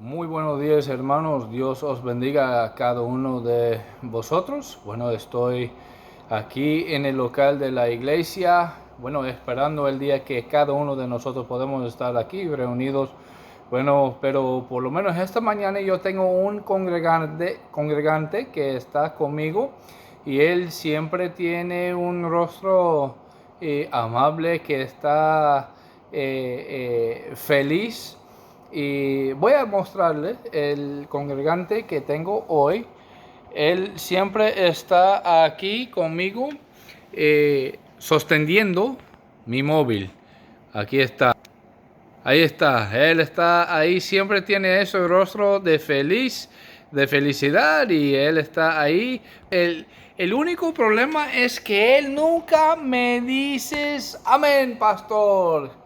Muy buenos días, hermanos. Dios os bendiga a cada uno de vosotros. Bueno, estoy aquí en el local de la iglesia, esperando el día que cada uno de nosotros podemos estar aquí reunidos. Pero por lo menos esta mañana yo tengo un congregante que está conmigo y él siempre tiene un rostro amable, que está feliz. Y voy a mostrarle el congregante que tengo hoy. Él siempre está aquí conmigo, sosteniendo mi móvil. Aquí está. Ahí está. Él está ahí. Siempre tiene ese rostro de felicidad. Y él está ahí. El único problema es que él nunca me dice: amén, pastor.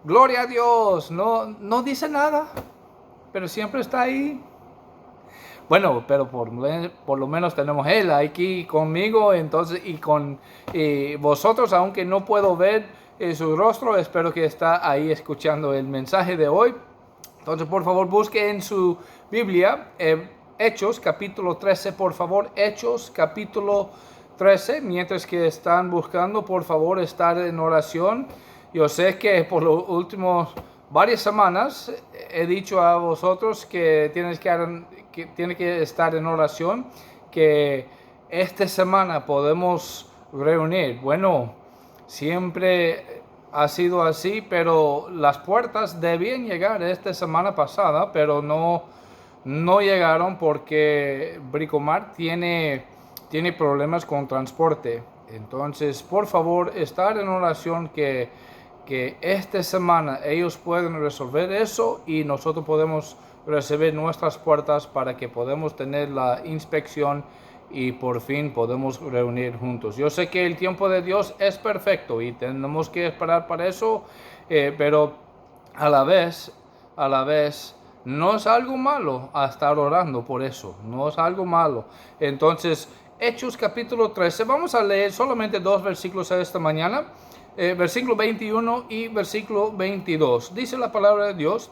Gloria a Dios. No dice nada, pero siempre está ahí. Bueno, pero por lo menos tenemos él aquí conmigo, entonces, y con vosotros, aunque no puedo ver su rostro. Espero que está ahí escuchando el mensaje de hoy. Entonces, por favor, busque en su Biblia Hechos capítulo 13, por favor. Hechos capítulo 13. Mientras que están buscando, por favor, estar en oración. Yo sé que por los últimos varias semanas he dicho a vosotros que tiene que estar en oración, que esta semana podemos reunir. Bueno, siempre ha sido así, pero las puertas debían llegar esta semana pasada, pero no llegaron porque Bricomart tiene problemas con transporte. Entonces, por favor, estar en oración que esta semana ellos pueden resolver eso y nosotros podemos recibir nuestras puertas para que podamos tener la inspección y por fin podemos reunir juntos. Yo sé que el tiempo de Dios es perfecto y tenemos que esperar para eso, pero a la vez, no es algo malo a estar orando por eso, no es algo malo. Entonces, Hechos capítulo 13, vamos a leer solamente dos versículos esta mañana. Versículo 21 y versículo 22. Dice la palabra de Dios: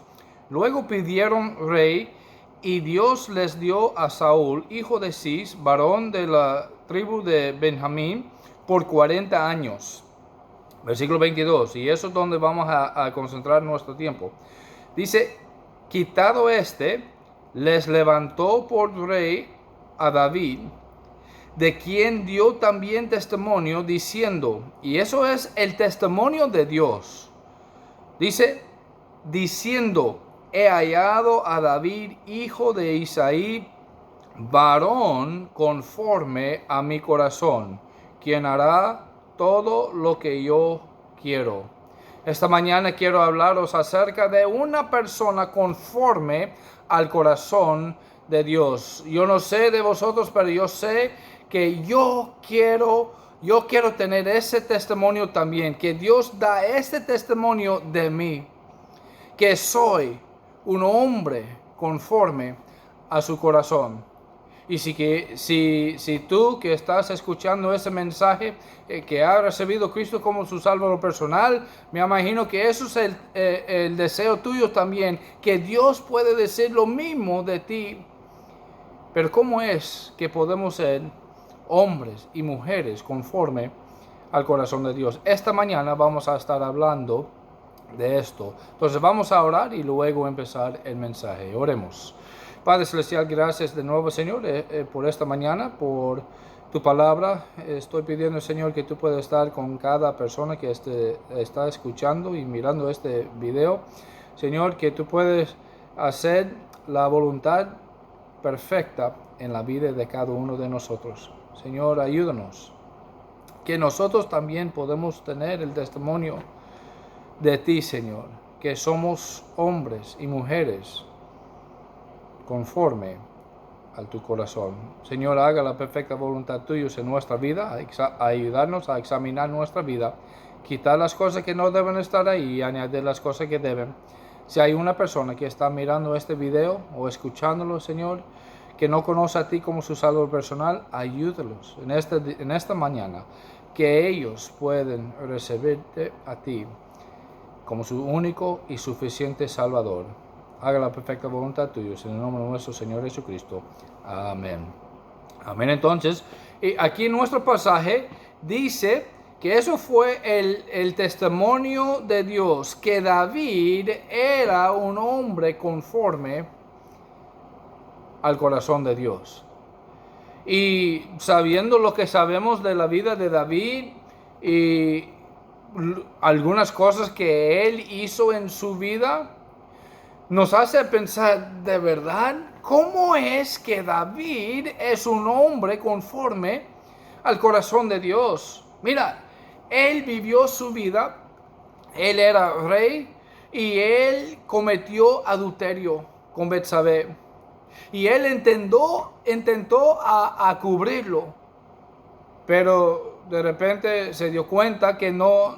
luego pidieron rey, y Dios les dio a Saúl, hijo de Cis, varón de la tribu de Benjamín, por 40 años. Versículo 22, y eso es donde vamos a concentrar nuestro tiempo. Dice: quitado les levantó por rey a David, de quien dio también testimonio diciendo, y eso es el testimonio de Dios. Dice, diciendo: he hallado a David, hijo de Isaí, varón conforme a mi corazón, quien hará todo lo que yo quiero. Esta mañana quiero hablaros acerca de una persona conforme al corazón de Dios. Yo no sé de vosotros, pero yo sé que yo quiero tener ese testimonio también, que Dios da ese testimonio de mí, que soy un hombre conforme a su corazón. Y si tú que estás escuchando ese mensaje, que ha recibido a Cristo como su Salvador personal, me imagino que eso es el deseo tuyo también, que Dios puede decir lo mismo de ti. Pero ¿cómo es que podemos ser hombres y mujeres conforme al corazón de Dios? Esta mañana vamos a estar hablando de esto. Entonces vamos a orar y luego empezar el mensaje. Oremos. Padre Celestial, gracias de nuevo, Señor, por esta mañana, por tu palabra. Estoy pidiendo, Señor, que tú puedas estar con cada persona que está escuchando y mirando este video. Señor, que tú puedes hacer la voluntad perfecta en la vida de cada uno de nosotros. Señor, ayúdanos, que nosotros también podemos tener el testimonio de ti, Señor, que somos hombres y mujeres conforme a tu corazón. Señor, haga la perfecta voluntad tuya en nuestra vida, ayudarnos a examinar nuestra vida, quitar las cosas que no deben estar ahí y añadir las cosas que deben. Si hay una persona que está mirando este video o escuchándolo, Señor, que no conoce a ti como su Salvador personal, ayúdalos en esta mañana, que ellos pueden recibirte a ti como su único y suficiente Salvador. haga la perfecta voluntad tuya, en el nombre de nuestro Señor Jesucristo. Amén. Amén. Entonces, aquí en nuestro pasaje dice que eso fue el testimonio de Dios, que David era un hombre conforme al corazón de Dios. Y sabiendo lo que sabemos de la vida de David y algunas cosas que él hizo en su vida, nos hace pensar, de verdad, ¿cómo es que David es un hombre conforme al corazón de Dios? Mira, él vivió su vida, él era rey y él cometió adulterio con Betsabé. Y él intentó a cubrirlo, pero de repente se dio cuenta que no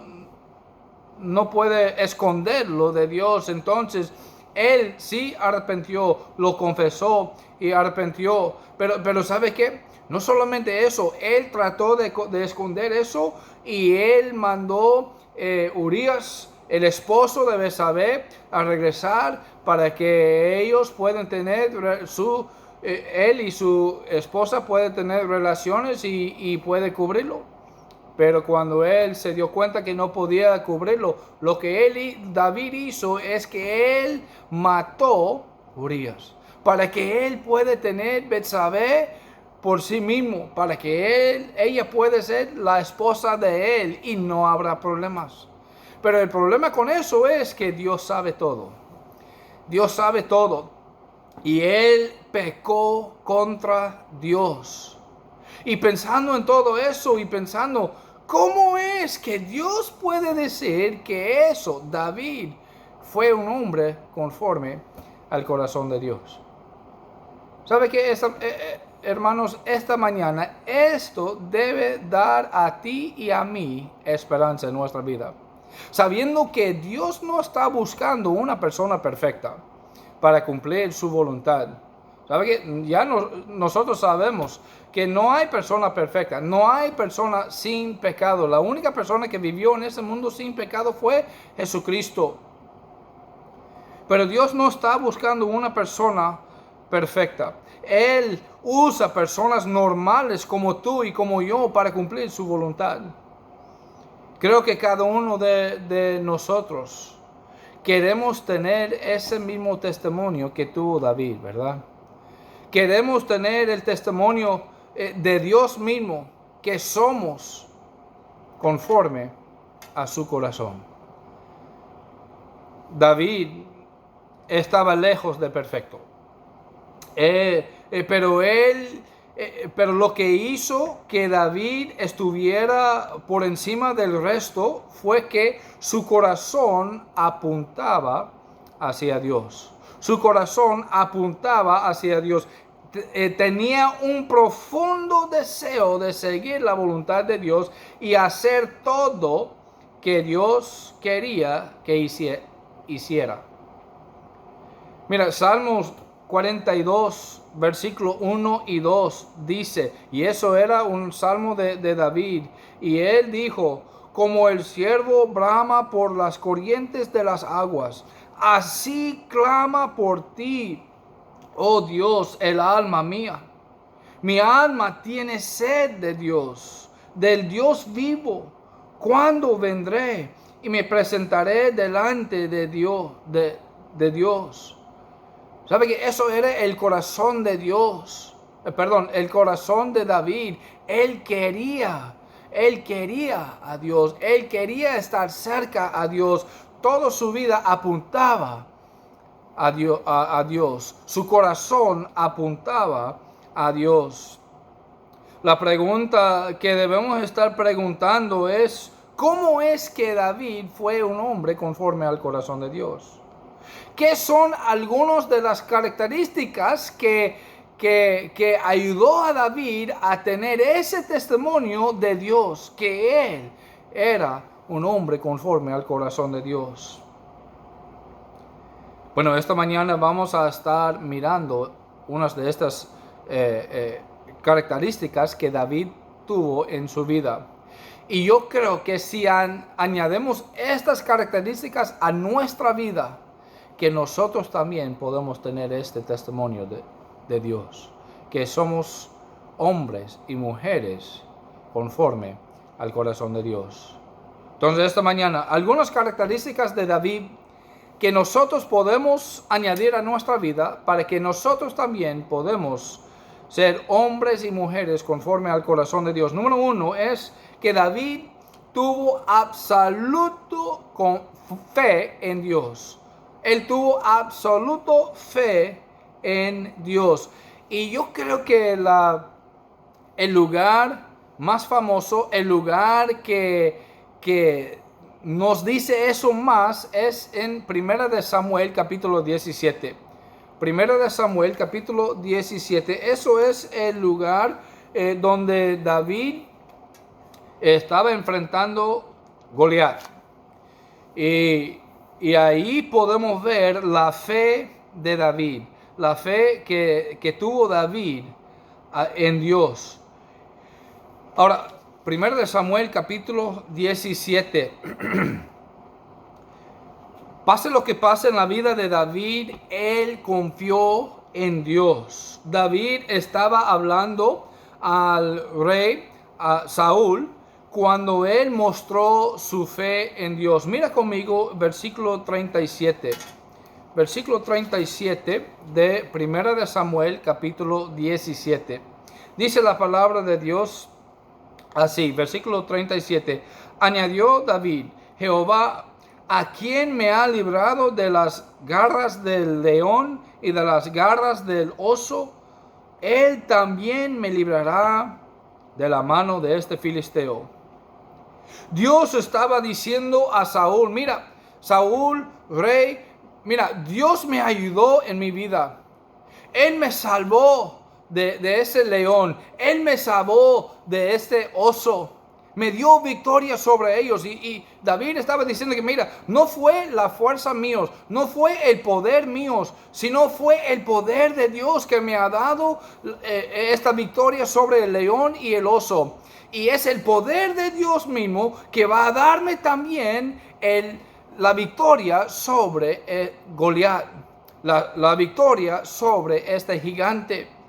puede esconderlo de Dios. Entonces él sí arrepintió, lo confesó y arrepintió. Pero ¿sabe qué? No solamente eso, él trató de esconder eso y él mandó Urías, el esposo de Betsabé, a regresar para que ellos puedan tener él y su esposa pueden tener relaciones y puede cubrirlo. Pero cuando él se dio cuenta que no podía cubrirlo, lo que David hizo es que él mató Urías para que él pueda tener Betsabé por sí mismo, para que ella pueda ser la esposa de él y no habrá problemas. Pero el problema con eso es que Dios sabe todo. Dios sabe todo. Y él pecó contra Dios. Y pensando en todo eso y pensando, ¿cómo es que Dios puede decir que eso, David, fue un hombre conforme al corazón de Dios? ¿Sabe qué, hermanos? Esta mañana esto debe dar a ti y a mí esperanza en nuestra vida. Sabiendo que Dios no está buscando una persona perfecta para cumplir su voluntad. ¿Sabe qué? Ya nosotros sabemos que no hay persona perfecta, no hay persona sin pecado. La única persona que vivió en ese mundo sin pecado fue Jesucristo. Pero Dios no está buscando una persona perfecta. Él usa personas normales como tú y como yo para cumplir su voluntad. Creo que cada uno de nosotros queremos tener ese mismo testimonio que tuvo David, ¿verdad? Queremos tener el testimonio de Dios mismo, que somos conforme a su corazón. David estaba lejos de perfecto. Pero lo que hizo que David estuviera por encima del resto fue que su corazón apuntaba hacia Dios. Su corazón apuntaba hacia Dios. Tenía un profundo deseo de seguir la voluntad de Dios y hacer todo que Dios quería que hiciera. Mira, Salmos 42, versículo 1 y 2 dice, y eso era un salmo de David, y él dijo, como el ciervo brama por las corrientes de las aguas, así clama por ti, oh Dios, el alma mía. Mi alma tiene sed de Dios, del Dios vivo. ¿Cuándo vendré y me presentaré delante de Dios, de Dios? ¿Sabe que eso era el corazón de Dios? El corazón de David. Él quería a Dios. Él quería estar cerca a Dios. Toda su vida apuntaba a Dios. Su corazón apuntaba a Dios. La pregunta que debemos estar preguntando es, ¿cómo es que David fue un hombre conforme al corazón de Dios? ¿Qué son algunas de las características que ayudó a David a tener ese testimonio de Dios, que él era un hombre conforme al corazón de Dios? Bueno, esta mañana vamos a estar mirando unas de estas características que David tuvo en su vida. Y yo creo que si añadimos estas características a nuestra vida, que nosotros también podemos tener este testimonio de Dios, que somos hombres y mujeres conforme al corazón de Dios. Entonces, esta mañana, algunas características de David que nosotros podemos añadir a nuestra vida para que nosotros también podemos ser hombres y mujeres conforme al corazón de Dios. Número 1 es que David tuvo absoluto fe en Dios. Él tuvo absoluto fe en Dios. Y yo creo que el lugar más famoso, el lugar que nos dice eso más es en 1 de Samuel capítulo 17. 1 de Samuel capítulo 17. Eso es el lugar donde David estaba enfrentando Goliat. Y ahí podemos ver la fe de David, la fe que tuvo David en Dios. Ahora, 1 de Samuel capítulo 17. Pase lo que pase en la vida de David, él confió en Dios. David estaba hablando al rey a Saúl cuando él mostró su fe en Dios. Mira conmigo versículo 37. Versículo 37 de 1 de Samuel capítulo 17. Dice la palabra de Dios así, versículo 37. Añadió David: Jehová, ¿a quién me ha librado de las garras del león y de las garras del oso? Él también me librará de la mano de este filisteo. Dios estaba diciendo a Saúl: mira, Saúl, rey, mira, Dios me ayudó en mi vida. Él me salvó de ese león. Él me salvó de este oso. Me dio victoria sobre ellos. Y David estaba diciendo que mira, no fue la fuerza míos, no fue el poder míos, sino fue el poder de Dios que me ha dado esta victoria sobre el león y el oso. Y es el poder de Dios mismo que va a darme también la victoria sobre Goliat, la victoria sobre este gigante.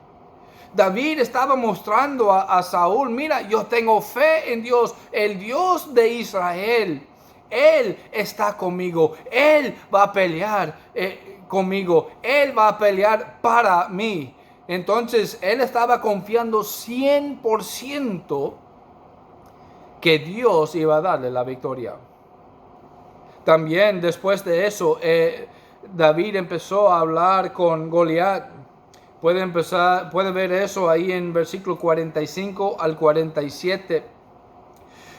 David estaba mostrando a Saúl: mira, yo tengo fe en Dios, el Dios de Israel. Él está conmigo, Él va a pelear conmigo, Él va a pelear para mí. Entonces, él estaba confiando 100% que Dios iba a darle la victoria. También después de eso, David empezó a hablar con Goliat. Puede ver eso ahí en versículo 45 al 47.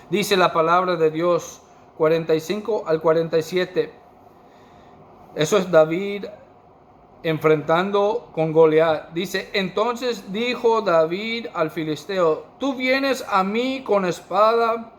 Dice la palabra de Dios, 45 al 47. Eso es David enfrentando con Goliat. Dice: entonces dijo David al filisteo: tú vienes a mí con espada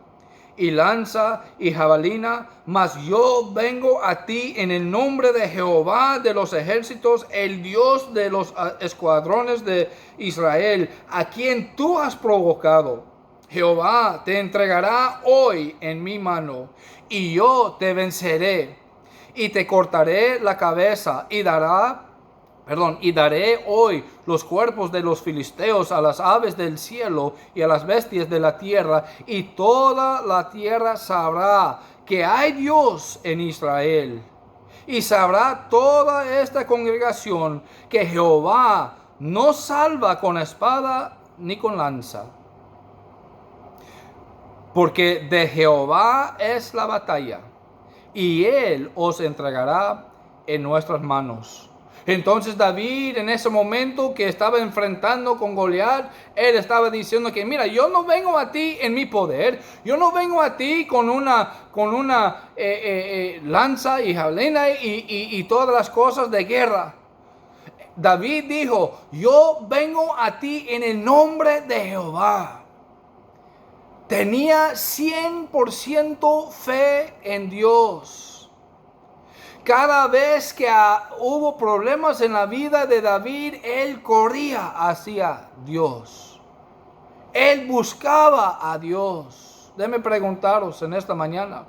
y lanza y jabalina, mas yo vengo a ti en el nombre de Jehová de los ejércitos, el Dios de los escuadrones de Israel, a quien tú has provocado. Jehová te entregará hoy en mi mano, y yo te venceré, y te cortaré la cabeza, y daré hoy los cuerpos de los filisteos a las aves del cielo y a las bestias de la tierra, y toda la tierra sabrá que hay Dios en Israel. Y sabrá toda esta congregación que Jehová no salva con espada ni con lanza, porque de Jehová es la batalla, y él os entregará en nuestras manos. Entonces David, en ese momento que estaba enfrentando con Goliat, él estaba diciendo que mira, yo no vengo a ti en mi poder, yo no vengo a ti con una lanza y jabalina y todas las cosas de guerra. David dijo: yo vengo a ti en el nombre de Jehová. Tenía 100% fe en Dios. Cada vez que hubo problemas en la vida de David, él corría hacia Dios. Él buscaba a Dios. Déjeme preguntaros en esta mañana: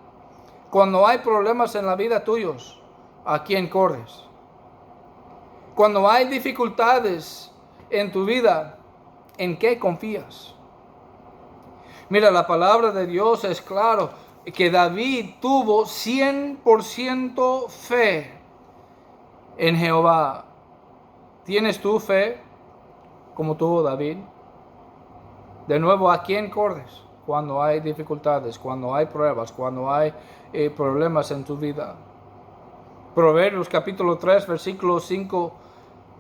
cuando hay problemas en la vida tuyos, ¿a quién corres? Cuando hay dificultades en tu vida, ¿en qué confías? Mira, la palabra de Dios es claro que David tuvo 100% fe en Jehová. ¿Tienes tu fe como tuvo David? De nuevo, ¿a quién corres cuando hay dificultades, cuando hay pruebas, cuando hay problemas en tu vida? Proverbios capítulo 3, versículos 5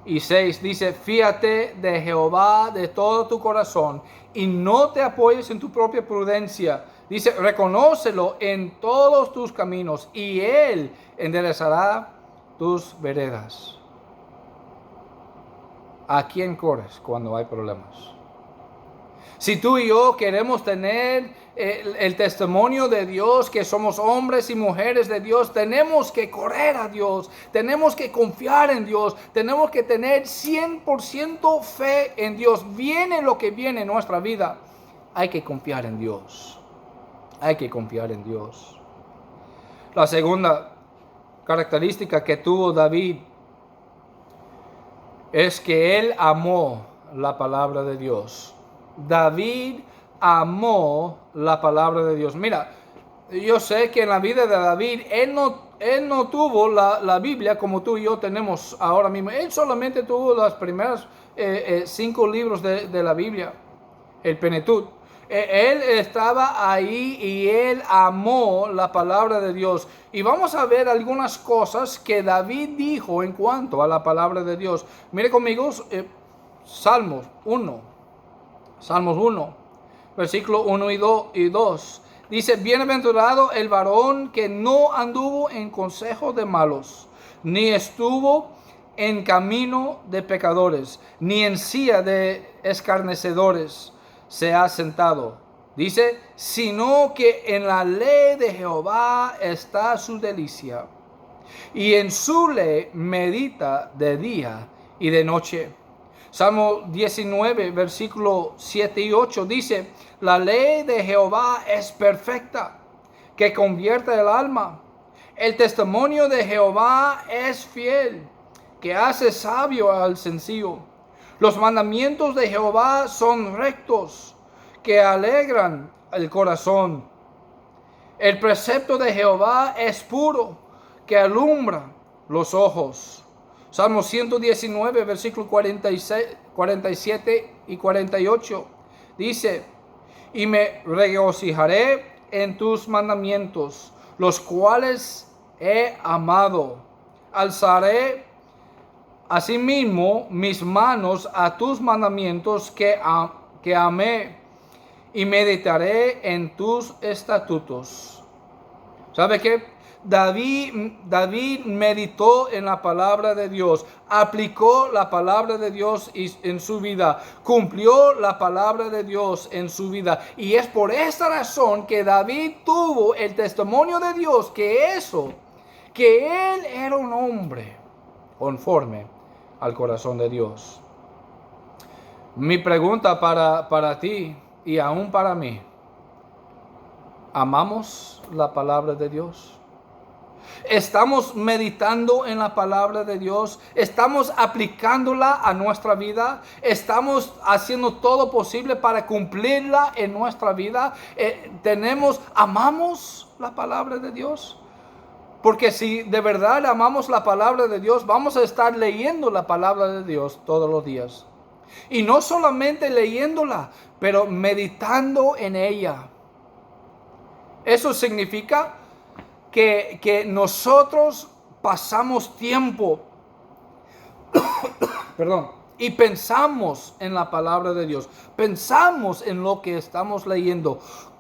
y 6 dice: fíate de Jehová de todo tu corazón y no te apoyes en tu propia prudencia. Dice: reconócelo en todos tus caminos y Él enderezará tus veredas. ¿A quién corres cuando hay problemas? Si tú y yo queremos tener el testimonio de Dios, que somos hombres y mujeres de Dios, tenemos que correr a Dios, tenemos que confiar en Dios, tenemos que tener 100% fe en Dios. Viene lo que viene en nuestra vida, hay que confiar en Dios. Hay que confiar en Dios. La segunda característica que tuvo David es que él amó la palabra de Dios. David amó la palabra de Dios. Mira, yo sé que en la vida de David, él no tuvo la Biblia como tú y yo tenemos ahora mismo. Él solamente tuvo los primeros 5 libros de la Biblia, el Pentateuco. Él estaba ahí y él amó la palabra de Dios. Y vamos a ver algunas cosas que David dijo en cuanto a la palabra de Dios. Mire conmigo, Salmos 1, versículo 1 y 2. Dice: bienaventurado el varón que no anduvo en consejo de malos, ni estuvo en camino de pecadores, ni en silla de escarnecedores se ha sentado. Dice: sino que en la ley de Jehová está su delicia, y en su ley medita de día y de noche. Salmo 19, versículo 7 y 8 dice: la ley de Jehová es perfecta, que convierte el alma. El testimonio de Jehová es fiel, que hace sabio al sencillo. Los mandamientos de Jehová son rectos, que alegran el corazón. El precepto de Jehová es puro, que alumbra los ojos. Salmo 119, versículos 47 y 48. Dice: y me regocijaré en tus mandamientos, los cuales he amado. Alzaré asimismo mis manos a tus mandamientos que amé, y meditaré en tus estatutos. ¿Sabe qué? David meditó en la palabra de Dios, aplicó la palabra de Dios en su vida, cumplió la palabra de Dios en su vida. Y es por esta razón que David tuvo el testimonio de Dios, que él era un hombre conforme al corazón de Dios. Mi pregunta para ti y aún para mí: ¿amamos la palabra de Dios? ¿Estamos meditando en la palabra de Dios? ¿Estamos aplicándola a nuestra vida? ¿Estamos haciendo todo posible para cumplirla en nuestra vida? ¿Amamos la palabra de Dios? Porque si de verdad amamos la palabra de Dios, vamos a estar leyendo la palabra de Dios todos los días. Y no solamente leyéndola, pero meditando en ella. Eso significa que nosotros pasamos tiempo y pensamos en la palabra de Dios, pensamos en lo que estamos leyendo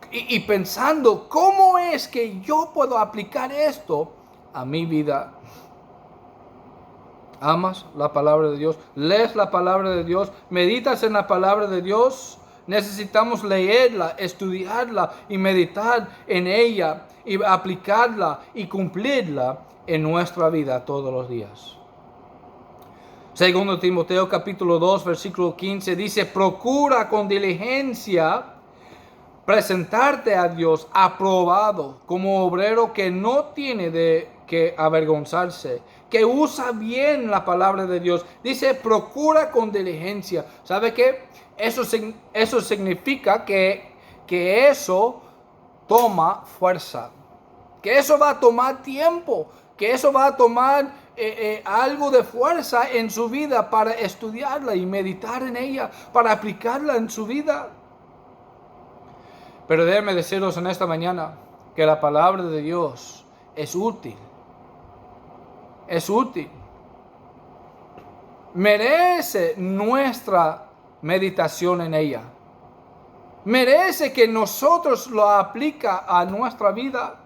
y pensando: ¿cómo es que yo puedo aplicar esto a mi vida? ¿Amas la palabra de Dios? ¿Lees la palabra de Dios? ¿Meditas en la palabra de Dios? Necesitamos leerla, estudiarla y meditar en ella y aplicarla y cumplirla en nuestra vida todos los días. Segundo Timoteo capítulo 2 versículo 15 dice: procura con diligencia presentarte a Dios aprobado como obrero que no tiene de que avergonzarse, que usa bien la palabra de Dios. Dice, procura con diligencia. ¿Sabe qué? Eso significa que eso toma fuerza, que eso va a tomar tiempo, que eso va a tomar algo de fuerza en su vida para estudiarla y meditar en ella, para aplicarla en su vida. Pero déjenme deciros en esta mañana que la palabra de Dios es útil. Es útil. Merece nuestra meditación en ella. Merece que nosotros lo aplica a nuestra vida.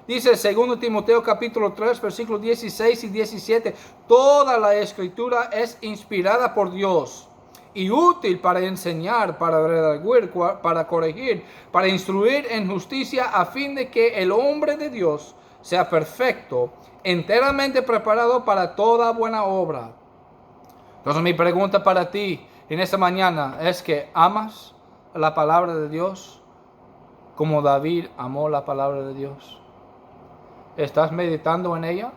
Dice 2 Timoteo capítulo 3, versículos 16 y 17. Toda la escritura es inspirada por Dios y útil para enseñar, para redarguir, para corregir, para instruir en justicia, a fin de que el hombre de Dios sea perfecto, enteramente preparado para toda buena obra. Entonces mi pregunta para ti en esta mañana es que ¿amas la palabra de Dios como David amó la palabra de Dios? ¿Estás meditando en ella?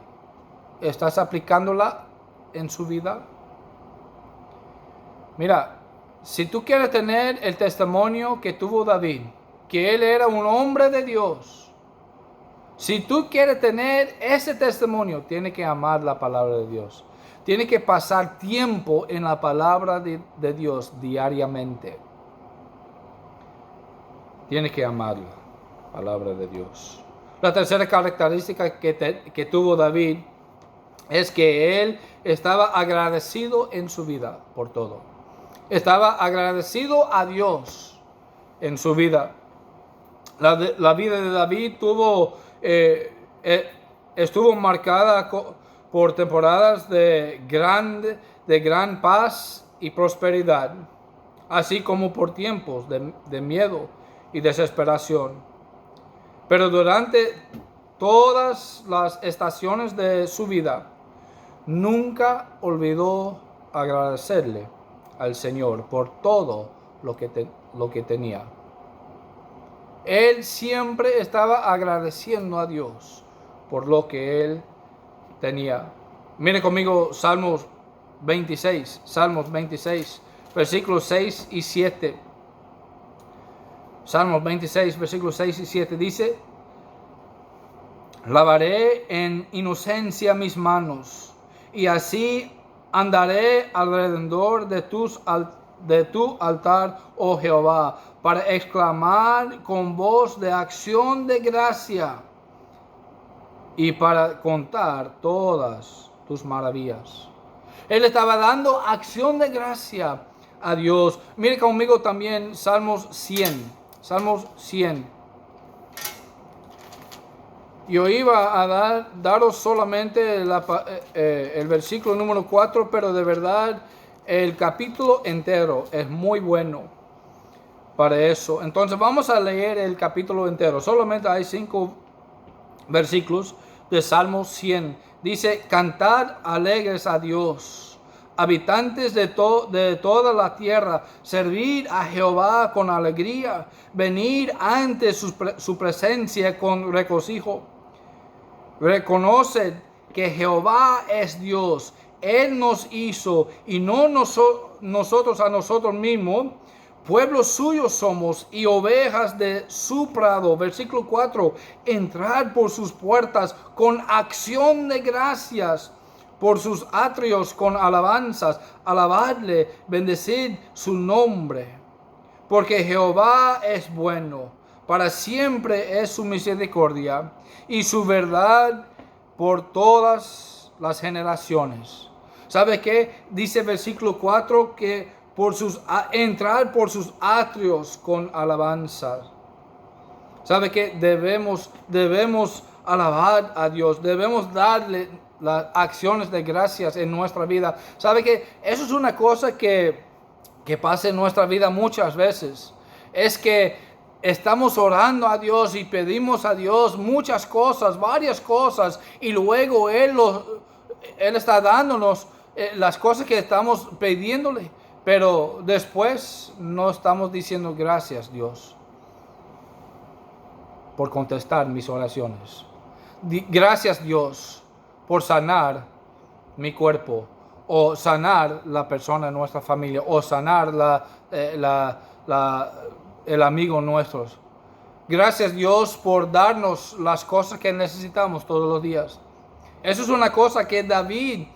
¿Estás aplicándola en su vida? Mira, si tú quieres tener el testimonio que tuvo David, que él era un hombre de Dios, si tú quieres tener ese testimonio, tienes que amar la palabra de Dios. Tienes que pasar tiempo en la palabra de Dios diariamente. Tienes que amar la palabra de Dios. La tercera característica que tuvo David es que él estaba agradecido en su vida por todo. Estaba agradecido a Dios en su vida. La vida de David estuvo marcada por temporadas de gran paz y prosperidad, así como por tiempos de miedo y desesperación. Pero durante todas las estaciones de su vida, nunca olvidó agradecerle al Señor por todo lo que tenía. Él siempre estaba agradeciendo a Dios por lo que él tenía. Mire conmigo Salmos 26, versículos 6 y 7. Salmos 26, versículos 6 y 7 dice: lavaré en inocencia mis manos, y así andaré alrededor de tu altar, oh Jehová, para exclamar con voz de acción de gracia y para contar todas tus maravillas. Él estaba dando acción de gracia a Dios. Mire conmigo también Salmos 100. Salmos 100. Yo iba a daros solamente el versículo número 4, pero de verdad el capítulo entero es muy bueno para eso. Entonces vamos a leer el capítulo entero. Solamente hay 5 versículos de Salmos 100. Dice: cantad alegres a Dios, habitantes de toda la tierra, servid a Jehová con alegría, venid ante su presencia con regocijo. Reconoced que Jehová es Dios. Él nos hizo y no nosotros a nosotros mismos. Pueblo suyo somos y ovejas de su prado. Versículo 4. Entrad por sus puertas con acción de gracias, por sus atrios con alabanzas. Alabadle, bendecid su nombre. Porque Jehová es bueno, para siempre es su misericordia y su verdad por todas las generaciones. ¿Sabe qué? Dice versículo 4 que entrar por sus atrios con alabanza. ¿Sabe qué? Debemos alabar a Dios, debemos darle las acciones de gracias en nuestra vida. ¿Sabe qué? Eso es una cosa que pasa en nuestra vida muchas veces. Es que estamos orando a Dios y pedimos a Dios muchas cosas, varias cosas, y luego Él está dándonos las cosas que estamos pidiéndole, pero después no estamos diciendo gracias, Dios, por contestar mis oraciones. Gracias, Dios, por sanar mi cuerpo, o sanar la persona en nuestra familia, o sanar el amigo nuestro. Gracias Dios por darnos las cosas que necesitamos todos los días. Eso es una cosa que David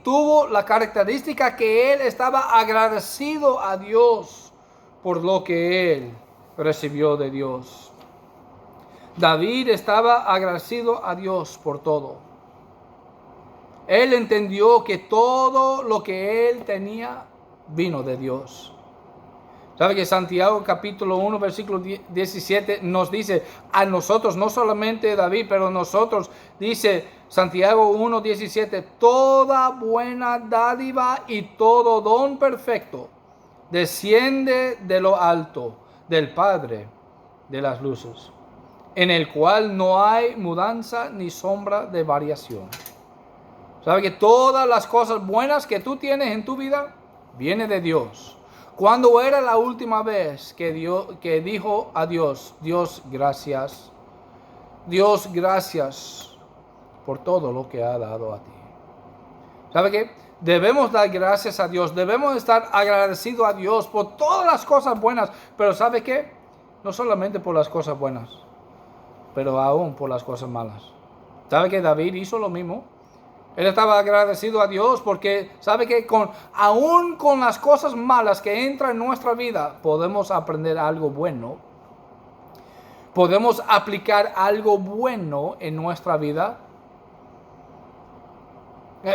tuvo la característica que él estaba agradecido a Dios por lo que él recibió de Dios. David estaba agradecido a Dios por todo. Él entendió que todo lo que él tenía vino de Dios. ¿Sabe que Santiago capítulo 1 versículo 17 nos dice a nosotros, no solamente David, pero nosotros, dice Santiago 1, 17, toda buena dádiva y todo don perfecto desciende de lo alto, del Padre de las luces, en el cual no hay mudanza ni sombra de variación. ¿Sabe que todas las cosas buenas que tú tienes en tu vida vienen de Dios? ¿Cuándo era la última vez que dijo a Dios, Dios, gracias? Dios, gracias por todo lo que ha dado a ti. ¿Sabe qué? Debemos dar gracias a Dios. Debemos estar agradecidos a Dios por todas las cosas buenas. Pero ¿sabe qué? No solamente por las cosas buenas, pero aún por las cosas malas. ¿Sabe que David hizo lo mismo? Él estaba agradecido a Dios porque sabe que aún con las cosas malas que entran en nuestra vida, podemos aprender algo bueno. Podemos aplicar algo bueno en nuestra vida.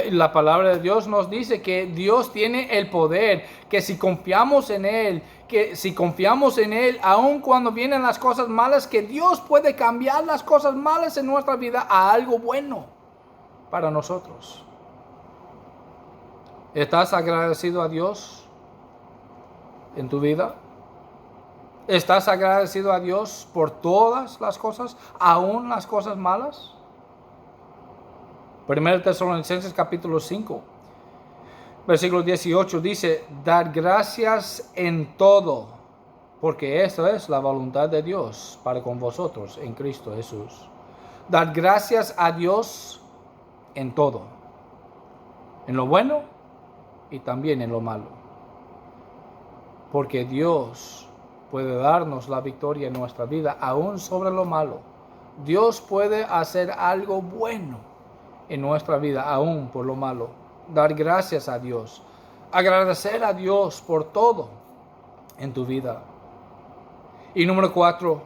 La palabra de Dios nos dice que Dios tiene el poder, que si confiamos en Él, aun cuando vienen las cosas malas, que Dios puede cambiar las cosas malas en nuestra vida a algo bueno para nosotros. ¿Estás agradecido a Dios en tu vida? ¿Estás agradecido a Dios por todas las cosas, aún las cosas malas? 1 Tesalonicenses capítulo 5, versículo 18 dice, dar gracias en todo, porque esta es la voluntad de Dios para con vosotros en Cristo Jesús. Dar gracias a Dios en todo, en lo bueno y también en lo malo, porque Dios puede darnos la victoria en nuestra vida aún sobre lo malo. Dios puede hacer algo bueno en nuestra vida aún por lo malo. Dar gracias a Dios, agradecer a Dios por todo en tu vida. Y número 4,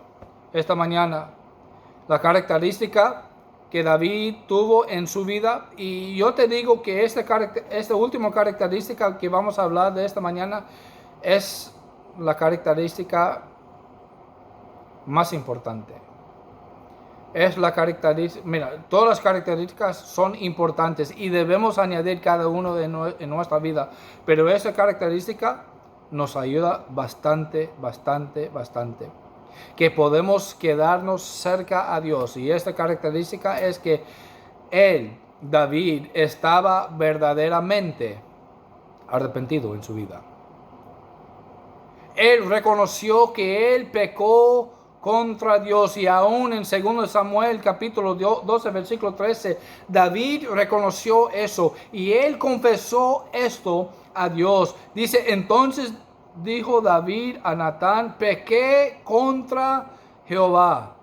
esta mañana, la característica que David tuvo en su vida, y yo te digo que esta última característica que vamos a hablar de esta mañana es la característica más importante. Es la característica, mira, todas las características son importantes y debemos añadir cada uno en nuestra vida, pero esa característica nos ayuda bastante. Que podemos quedarnos cerca a Dios. Y esta característica es que David, estaba verdaderamente arrepentido en su vida. Él reconoció que él pecó contra Dios, y aún en 2 Samuel capítulo 12 versículo 13, David reconoció eso y él confesó esto a Dios. Dice, entonces dijo David a Natán, pequé contra Jehová.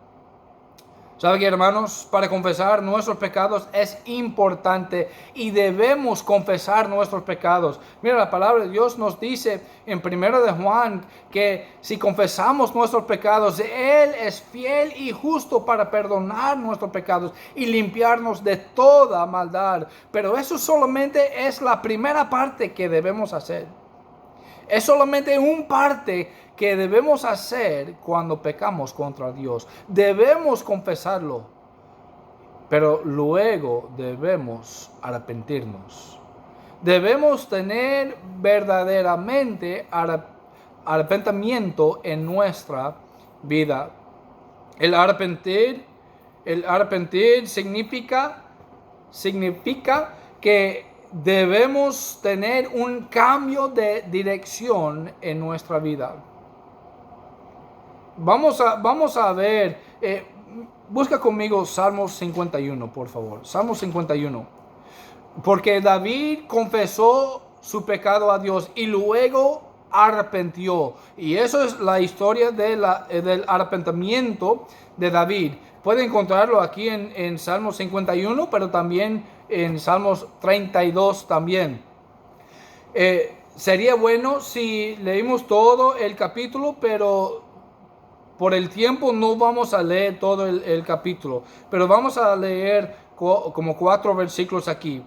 ¿Sabe qué, hermanos? Para confesar nuestros pecados es importante y debemos confesar nuestros pecados. Mira, la palabra de Dios nos dice en 1 de Juan que si confesamos nuestros pecados, Él es fiel y justo para perdonar nuestros pecados y limpiarnos de toda maldad. Pero eso solamente es la primera parte que debemos hacer. Es solamente un parte que debemos hacer cuando pecamos contra Dios. Debemos confesarlo, pero luego debemos arrepentirnos. Debemos tener verdaderamente arrepentimiento en nuestra vida. El arrepentir significa que debemos tener un cambio de dirección en nuestra vida. Vamos a ver, busca conmigo Salmos 51, por favor. Salmos 51. Porque David confesó su pecado a Dios y luego arrepintió. Y eso es la historia del arrepentimiento de David. Puede encontrarlo aquí en Salmos 51, pero también en Salmos 32 también. Sería bueno si leímos todo el capítulo, pero por el tiempo no vamos a leer todo el capítulo. Pero vamos a leer como 4 versículos aquí.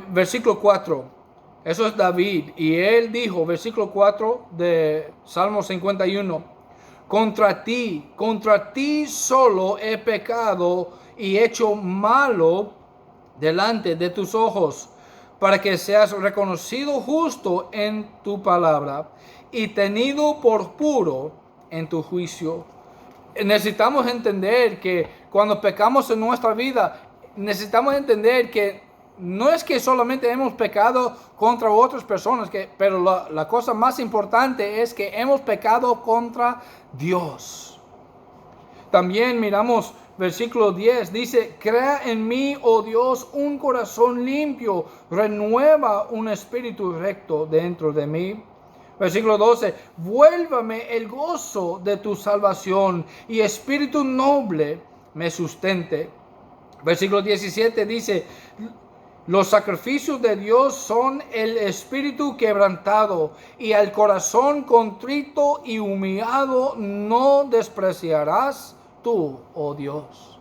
Versículo 4. Eso es David. Y él dijo, versículo 4 de Salmo 51. Contra ti solo he pecado y hecho malo delante de tus ojos, para que seas reconocido justo en tu palabra y tenido por puro en tu juicio. Necesitamos entender que cuando pecamos en nuestra vida, necesitamos entender que no es que solamente hemos pecado contra otras personas, pero la cosa más importante es que hemos pecado contra Dios. También miramos versículo 10, dice, crea en mí, oh Dios, un corazón limpio, renueva un espíritu recto dentro de mí. Versículo 12, vuélvame el gozo de tu salvación y espíritu noble me sustente. Versículo 17 dice, los sacrificios de Dios son el espíritu quebrantado, y al corazón contrito y humillado no despreciarás tú, oh Dios.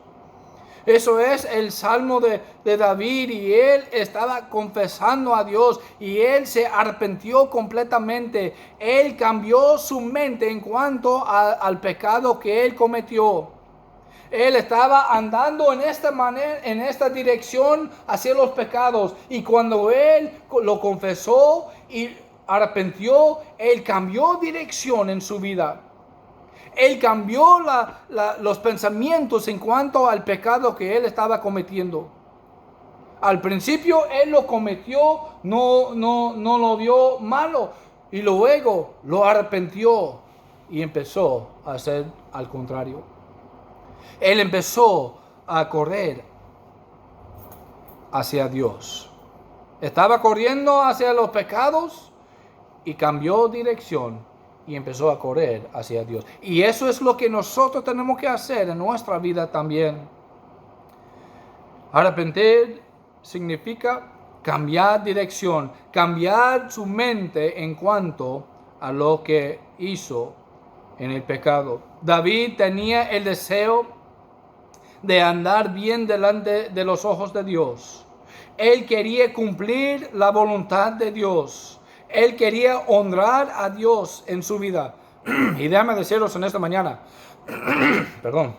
Eso es el salmo de David, y él estaba confesando a Dios y él se arrepintió completamente. Él cambió su mente en cuanto al pecado que él cometió. Él estaba andando en esta manera, en esta dirección hacia los pecados, y cuando él lo confesó y arrepintió, él cambió dirección en su vida. Él cambió los pensamientos en cuanto al pecado que él estaba cometiendo. Al principio él lo cometió, no lo vio malo, y luego lo arrepintió y empezó a hacer al contrario. Él empezó a correr hacia Dios. Estaba corriendo hacia los pecados y cambió dirección y empezó a correr hacia Dios. Y eso es lo que nosotros tenemos que hacer en nuestra vida también. Arrepentir significa cambiar dirección, cambiar su mente en cuanto a lo que hizo en el pecado. David tenía el deseo de andar bien delante de los ojos de Dios. Él quería cumplir la voluntad de Dios. Él quería honrar a Dios en su vida. Y déjame decirlos en esta mañana, perdón,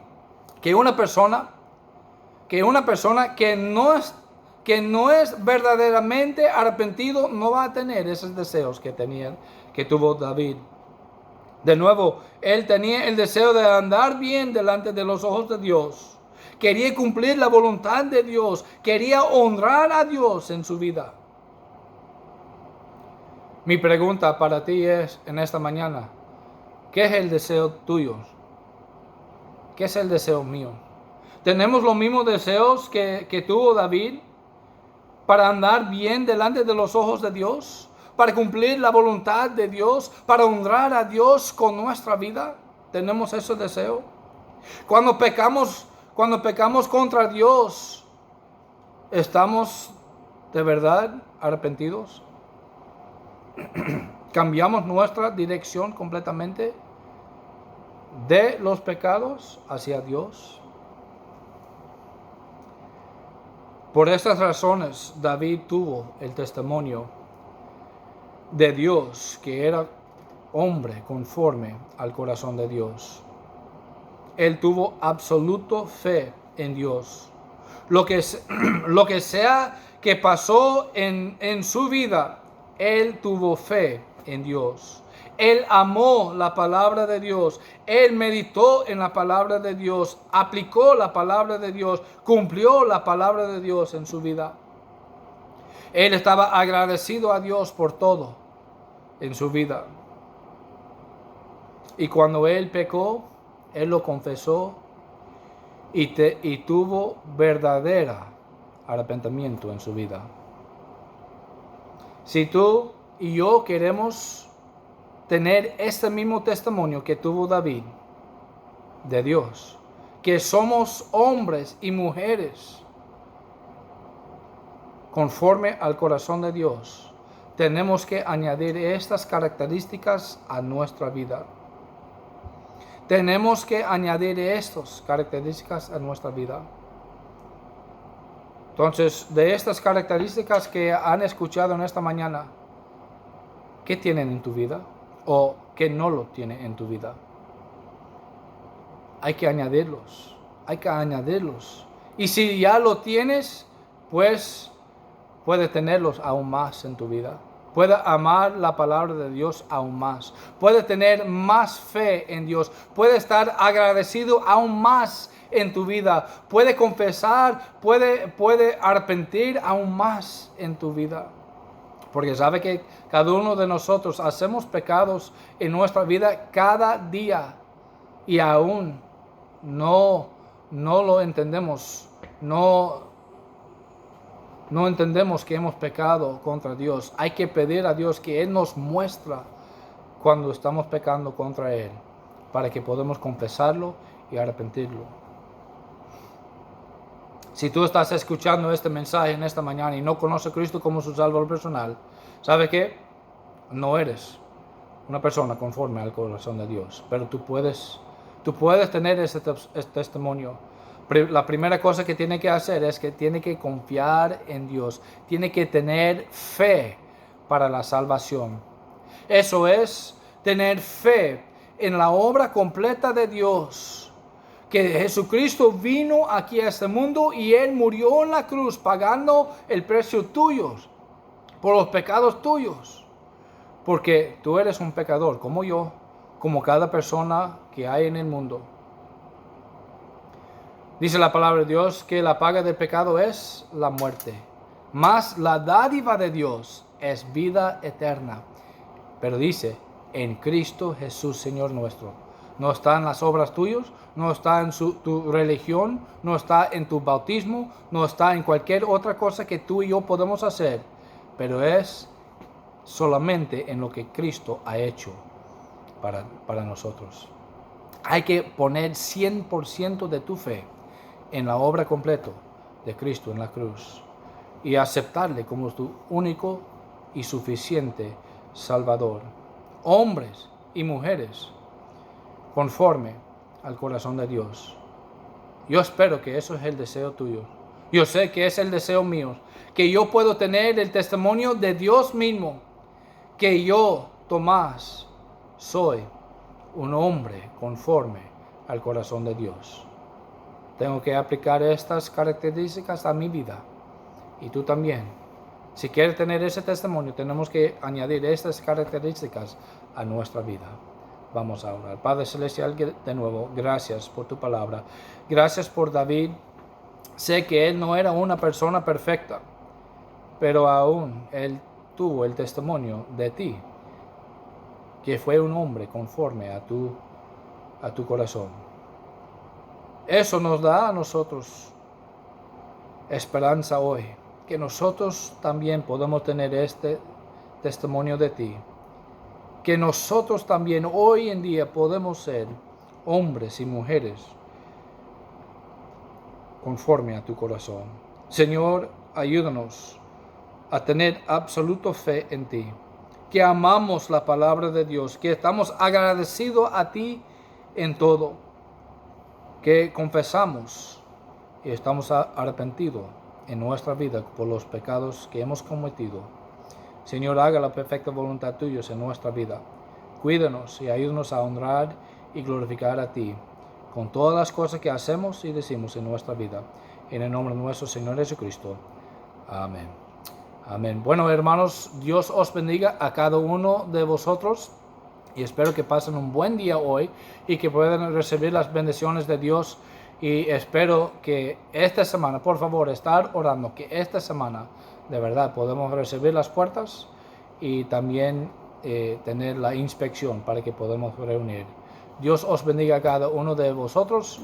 que una persona que no es verdaderamente arrepentido no va a tener esos deseos que tuvo David. De nuevo, él tenía el deseo de andar bien delante de los ojos de Dios. Quería cumplir la voluntad de Dios. Quería honrar a Dios en su vida. Mi pregunta para ti es en esta mañana, ¿qué es el deseo tuyo? ¿Qué es el deseo mío? ¿Tenemos los mismos deseos que tuvo David para andar bien delante de los ojos de Dios? ¿Para cumplir la voluntad de Dios? ¿Para honrar a Dios con nuestra vida? ¿Tenemos ese deseo? Cuando pecamos contra Dios, ¿estamos de verdad arrepentidos? ¿Cambiamos nuestra dirección completamente de los pecados hacia Dios? Por estas razones, David tuvo el testimonio de Dios, que era hombre conforme al corazón de Dios. Él tuvo absoluta fe en Dios. Lo que sea que pasó en su vida, él tuvo fe en Dios. Él amó la palabra de Dios. Él meditó en la palabra de Dios. Aplicó la palabra de Dios. Cumplió la palabra de Dios en su vida. Él estaba agradecido a Dios por todo en su vida. Y cuando él pecó, él lo confesó y tuvo verdadera arrepentimiento en su vida. Si tú y yo queremos tener este mismo testimonio que tuvo David de Dios, que somos hombres y mujeres conforme al corazón de Dios, tenemos que añadir estas características a nuestra vida. Tenemos que añadir estas características a nuestra vida. Entonces, de estas características que han escuchado en esta mañana, ¿qué tienen en tu vida? ¿O qué no lo tienen en tu vida? Hay que añadirlos. Hay que añadirlos. Y si ya lo tienes, pues puedes tenerlos aún más en tu vida. Puedes amar la palabra de Dios aún más. Puedes tener más fe en Dios. Puedes estar agradecido aún más en tu vida. Puede confesar, puede arrepentir aún más en tu vida. Porque sabe que cada uno de nosotros hacemos pecados en nuestra vida cada día. Y aún no lo entendemos. No entendemos que hemos pecado contra Dios. Hay que pedir a Dios que Él nos muestre cuando estamos pecando contra Él, para que podamos confesarlo y arrepentirlo. Si tú estás escuchando este mensaje en esta mañana y no conoces a Cristo como su Salvador personal, ¿sabe qué? No eres una persona conforme al corazón de Dios, pero tú puedes tener ese testimonio. La primera cosa que tiene que hacer es que tiene que confiar en Dios, tiene que tener fe para la salvación. Eso es tener fe en la obra completa de Dios, que Jesucristo vino aquí a este mundo y Él murió en la cruz pagando el precio tuyo, por los pecados tuyos. Porque tú eres un pecador como yo, como cada persona que hay en el mundo. Dice la palabra de Dios que la paga del pecado es la muerte, mas la dádiva de Dios es vida eterna. Pero dice, en Cristo Jesús, Señor nuestro. No está en las obras tuyas, no está en tu religión, no está en tu bautismo, no está en cualquier otra cosa que tú y yo podemos hacer, pero es solamente en lo que Cristo ha hecho para nosotros. Hay que poner 100% de tu fe en la obra completa de Cristo en la cruz y aceptarle como tu único y suficiente Salvador. Hombres y mujeres conforme al corazón de Dios. Yo espero que eso es el deseo tuyo. Yo sé que es el deseo mío, que yo puedo tener el testimonio de Dios mismo, que yo, Tomás, soy un hombre conforme al corazón de Dios. Tengo que aplicar estas características a mi vida. Y tú también. Si quieres tener ese testimonio, tenemos que añadir estas características a nuestra vida. Vamos a orar. Padre Celestial, de nuevo, gracias por tu palabra. Gracias por David. Sé que él no era una persona perfecta, pero aún él tuvo el testimonio de ti, que fue un hombre conforme a tu corazón. Eso nos da a nosotros esperanza hoy, que nosotros también podemos tener este testimonio de ti, que nosotros también hoy en día podemos ser hombres y mujeres conforme a tu corazón. Señor, ayúdanos a tener absoluta fe en ti, que amamos la palabra de Dios, que estamos agradecidos a ti en todo, que confesamos y estamos arrepentidos en nuestra vida por los pecados que hemos cometido. Señor, haga la perfecta voluntad tuya en nuestra vida. Cuídanos y ayúdanos a honrar y glorificar a ti con todas las cosas que hacemos y decimos en nuestra vida. En el nombre de nuestro Señor Jesucristo. Amén. Amén. Bueno, hermanos, Dios os bendiga a cada uno de vosotros. Y espero que pasen un buen día hoy y que puedan recibir las bendiciones de Dios. Y espero que esta semana, por favor, estar orando, que esta semana de verdad podemos recibir las puertas y también tener la inspección para que podamos reunir. Dios os bendiga a cada uno de vosotros.